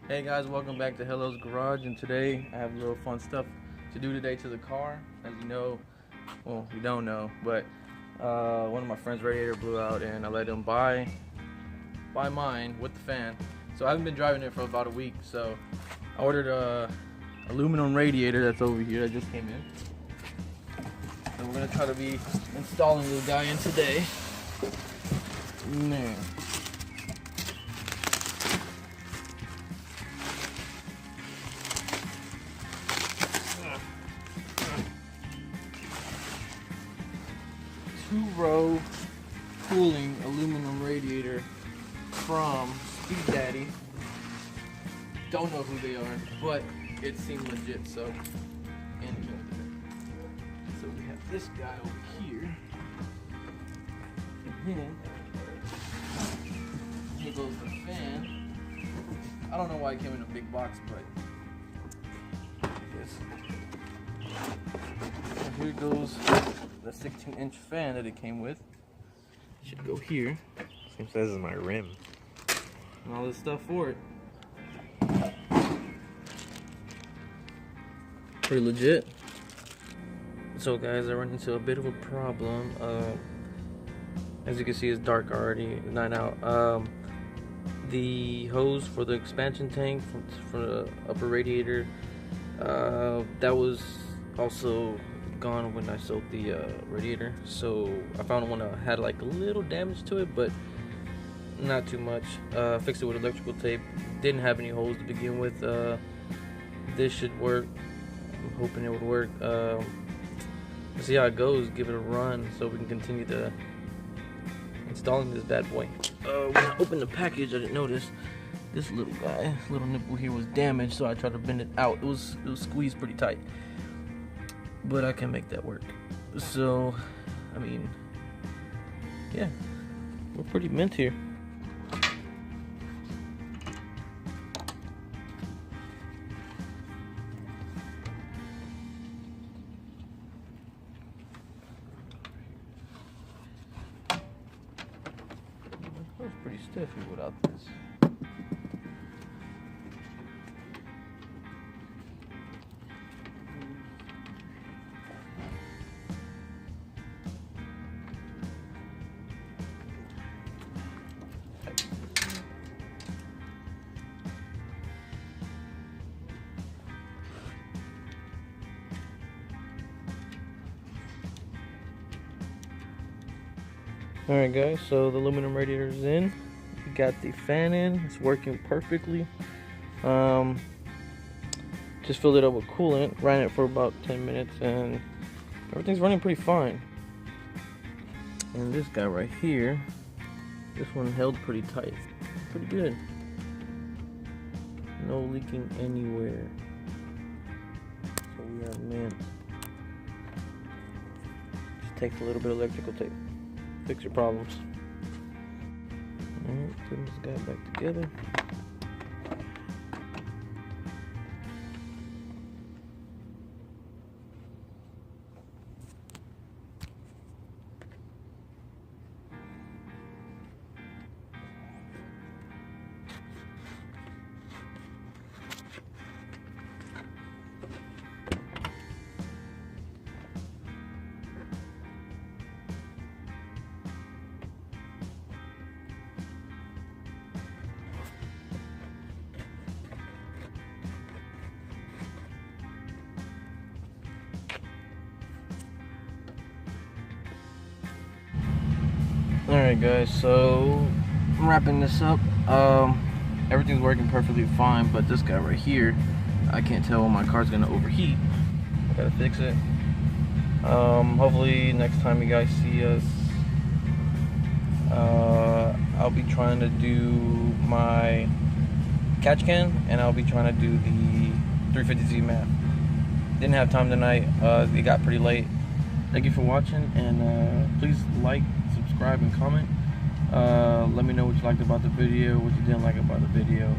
Hey guys, welcome back to Hello's Garage, and today I have a little fun stuff to do today to the car. As you know, well, you don't know, but one of my friend's radiator blew out and I let him buy mine with the fan. So I haven't been driving it for about a week, so I ordered a aluminum radiator that's over here that just came in. So we're gonna try to be installing this guy in today. Man. Two-row cooling aluminum radiator from Speed Daddy. Don't know who they are, but it seemed legit, so and it came with it. So we have this guy over here. And then here goes the fan. I don't know why it came in a big box, but I guess. And here goes the 16-inch fan that it came with. It should go here. Same size as my rim. And all this stuff for it. Pretty legit. So guys, I run into a bit of a problem. As you can see, it's dark already, night out. The hose for the expansion tank for the upper radiator, that was also gone when I sold the radiator. So I found one that had like a little damage to it, but not too much. Fixed it with electrical tape. Didn't have any holes to begin with. This should work. I'm hoping it would work. Let's see how it goes. Give it a run so we can continue to installing this bad boy. When I opened the package, I didn't notice this little guy, this little nipple here was damaged, so I tried to bend it out. It was squeezed pretty tight, but I can make that work. So, I mean, yeah, we're pretty mint here. It was pretty stiff without this. Alright guys, so the aluminum radiator is in. We got the fan in, it's working perfectly. Just filled it up with coolant, ran it for about 10 minutes, and everything's running pretty fine. And this guy right here, this one held pretty tight, pretty good. No leaking anywhere. So we are mint. Just takes a little bit of electrical tape. Fix your problems. Alright, putting this guy back together. Alright guys, so I'm wrapping this up. Everything's working perfectly fine, but this guy right here, I can't tell when my car's gonna overheat. I gotta fix it. Hopefully next time you guys see us, I'll be trying to do my catch can, and I'll be trying to do the 350Z math. Didn't have time tonight. It got pretty late. Thank you for watching, and please like, subscribe, and comment. Let me know what you liked about the video, what you didn't like about the video.